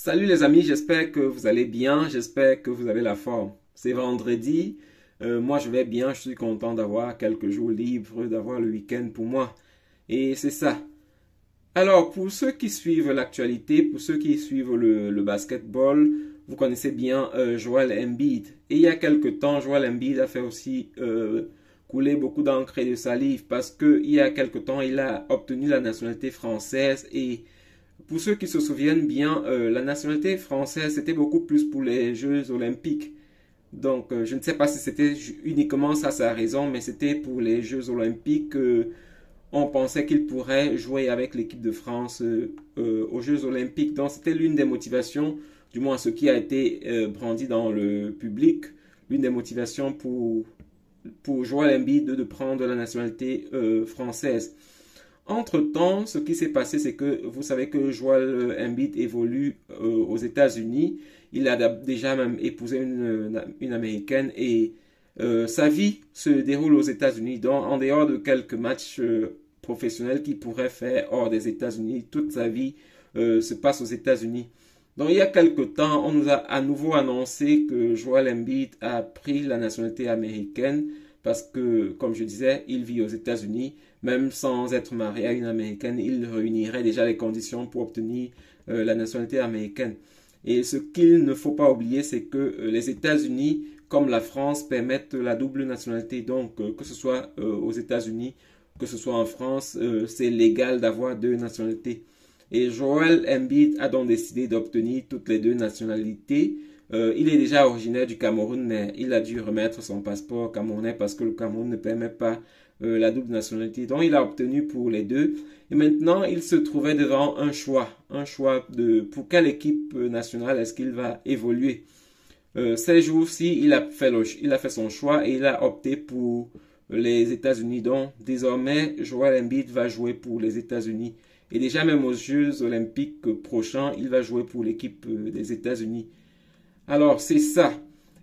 Salut les amis, j'espère que vous allez bien, j'espère que vous avez la forme. C'est vendredi, moi je vais bien, je suis content d'avoir quelques jours libres, d'avoir le week-end pour moi. Et c'est ça. Alors pour ceux qui suivent l'actualité, pour ceux qui suivent le basketball, vous connaissez bien Joel Embiid. Et il y a quelque temps, Joel Embiid a fait aussi couler beaucoup d'encre et de salive parce que il y a quelque temps, il a obtenu la nationalité française et pour ceux qui se souviennent bien, la nationalité française, c'était beaucoup plus pour les Jeux olympiques. Donc, je ne sais pas si c'était uniquement ça sa raison, mais c'était pour les Jeux olympiques. On pensait qu'il pourrait jouer avec l'équipe de France aux Jeux olympiques. Donc, c'était l'une des motivations, du moins ce qui a été brandi dans le public, l'une des motivations pour Joel Embiid de prendre la nationalité française. Entre-temps, ce qui s'est passé, c'est que vous savez que Joel Embiid évolue aux États-Unis. Il a déjà même épousé une Américaine et sa vie se déroule aux États-Unis. Donc, en dehors de quelques matchs professionnels qu'il pourrait faire hors des États-Unis, toute sa vie se passe aux États-Unis. Donc, il y a quelque temps, on nous a à nouveau annoncé que Joel Embiid a pris la nationalité américaine parce que, comme je disais, il vit aux États-Unis. Même sans être marié à une Américaine, il réunirait déjà les conditions pour obtenir la nationalité américaine. Et ce qu'il ne faut pas oublier, c'est que les États-Unis, comme la France, permettent la double nationalité. Donc, que ce soit aux États-Unis, que ce soit en France, c'est légal d'avoir deux nationalités. Et Joel Embiid a donc décidé d'obtenir toutes les deux nationalités. Il est déjà originaire du Cameroun, mais il a dû remettre son passeport camerounais parce que le Cameroun ne permet pas la double nationalité. Donc, il a obtenu pour les deux. Et maintenant, il se trouvait devant un choix. Un choix de pour quelle équipe nationale est-ce qu'il va évoluer. Ces jours-ci, il a fait son choix et il a opté pour les États-Unis. Donc, désormais, Joel Embiid va jouer pour les États-Unis. Et déjà, même aux Jeux olympiques prochains, il va jouer pour l'équipe des États-Unis. Alors, c'est ça.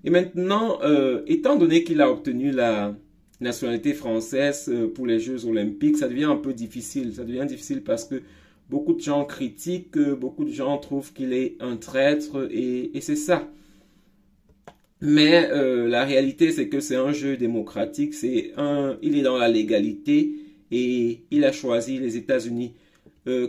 Et maintenant, étant donné qu'il a obtenu la nationalité française pour les Jeux olympiques, ça devient un peu difficile. Ça devient difficile parce que beaucoup de gens critiquent, beaucoup de gens trouvent qu'il est un traître et c'est ça. Mais la réalité, c'est que c'est un jeu démocratique, il est dans la légalité et il a choisi les États-Unis.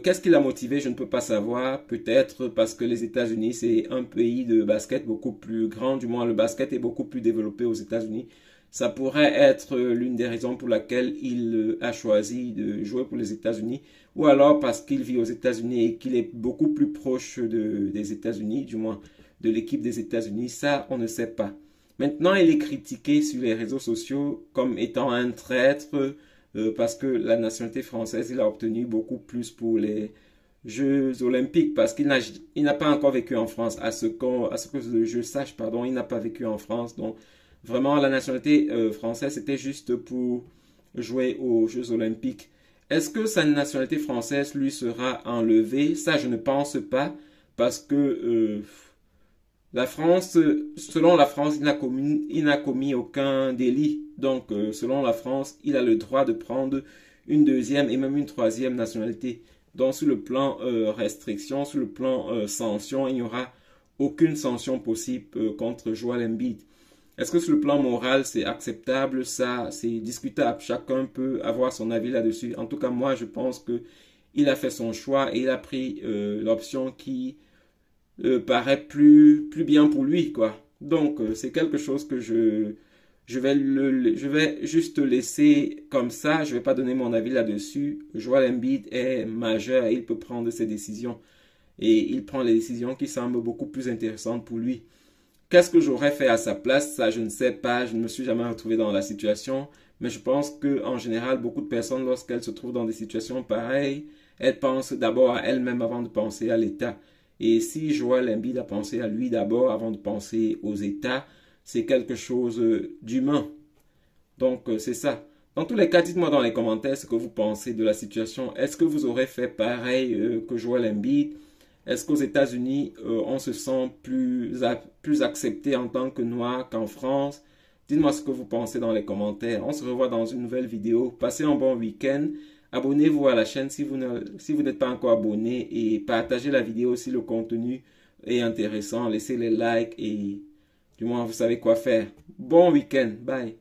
Qu'est-ce qui l'a motivé? Je ne peux pas savoir. Peut-être parce que les États-Unis, c'est un pays de basket beaucoup plus grand. Du moins, le basket est beaucoup plus développé aux États-Unis. Ça pourrait être l'une des raisons pour laquelle il a choisi de jouer pour les États-Unis. Ou alors parce qu'il vit aux États-Unis et qu'il est beaucoup plus proche des États-Unis, du moins de l'équipe des États-Unis. Ça, on ne sait pas. Maintenant, il est critiqué sur les réseaux sociaux comme étant un traître parce que la nationalité française, il a obtenu beaucoup plus pour les Jeux olympiques parce qu'il n'a pas encore vécu en France. À ce que je sache, pardon, il n'a pas vécu en France. Donc, vraiment, la nationalité française, c'était juste pour jouer aux Jeux olympiques. Est-ce que sa nationalité française lui sera enlevée? Ça, je ne pense pas parce que la France, selon la France, il n'a commis aucun délit. Donc, selon la France, il a le droit de prendre une deuxième et même une troisième nationalité. Donc, sur le plan restriction, sur le plan sanction, il n'y aura aucune sanction possible contre Joel Embiid. Est-ce que sur le plan moral, c'est acceptable? Ça, c'est discutable. Chacun peut avoir son avis là-dessus. En tout cas, moi, je pense que il a fait son choix et il a pris l'option qui paraît plus bien pour lui, quoi. Donc, c'est quelque chose que je vais juste laisser comme ça. Je vais pas donner mon avis là-dessus. Joel Embiid est majeur et il peut prendre ses décisions. Et il prend les décisions qui semblent beaucoup plus intéressantes pour lui. Qu'est-ce que j'aurais fait à sa place? Ça, je ne sais pas. Je ne me suis jamais retrouvé dans la situation. Mais je pense que en général, beaucoup de personnes, lorsqu'elles se trouvent dans des situations pareilles, elles pensent d'abord à elles-mêmes avant de penser à l'État. Et si Joel Embiid a pensé à lui d'abord avant de penser aux États, c'est quelque chose d'humain. Donc, c'est ça. Dans tous les cas, dites-moi dans les commentaires ce que vous pensez de la situation. Est-ce que vous aurez fait pareil que Joel Embiid? Est-ce qu'aux États-Unis, on se sent plus accepté en tant que noir qu'en France? Dites-moi ce que vous pensez dans les commentaires. On se revoit dans une nouvelle vidéo. Passez un bon week-end. Abonnez-vous à la chaîne si vous n'êtes pas encore abonné et partagez la vidéo si le contenu est intéressant, laissez les likes et du moins vous savez quoi faire. Bon week-end. Bye.